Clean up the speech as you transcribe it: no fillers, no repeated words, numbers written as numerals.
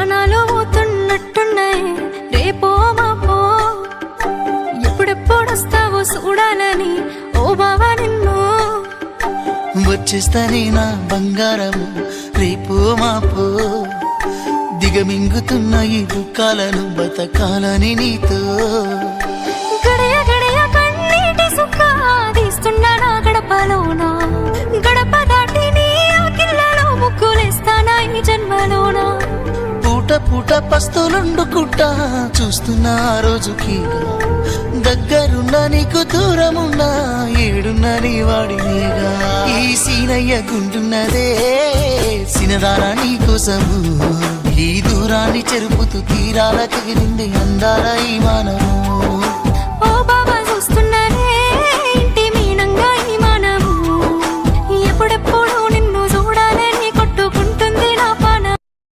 ప్రాణాలు పోతున్నట్టున్నాయి రేపో మాపో ఎప్పుడెప్పుడొస్తావో చూడాలని ఓ బావా నిన్ను వచ్చేస్తానే నా బంగారము రేపో మాపో దిగమింగుతున్న ఈ దుఃఖాలను బతకాలని నీతో గడయ గడయ కన్నీటి సుఖ తీస్తున్నా నా గడపలోనా గడప దాటి నీ ఆకిళ్ళలో ముగ్గులేస్తానా ఈ జన్మలోనా పూట పూట పస్తులుండుకుంటా చూస్తున్నా ఆ రోజుకి దగ్గరున్నా నీకు దూరమున్నా ఏడున్నా నీ వాడినేగా ఈ సీనయ్య గుంటున్నదే సినదారా నీ కోసము ఈ దూరాన్ని చెరుపుతూ తీరాల తెగిరింది అందాల ఈ మానము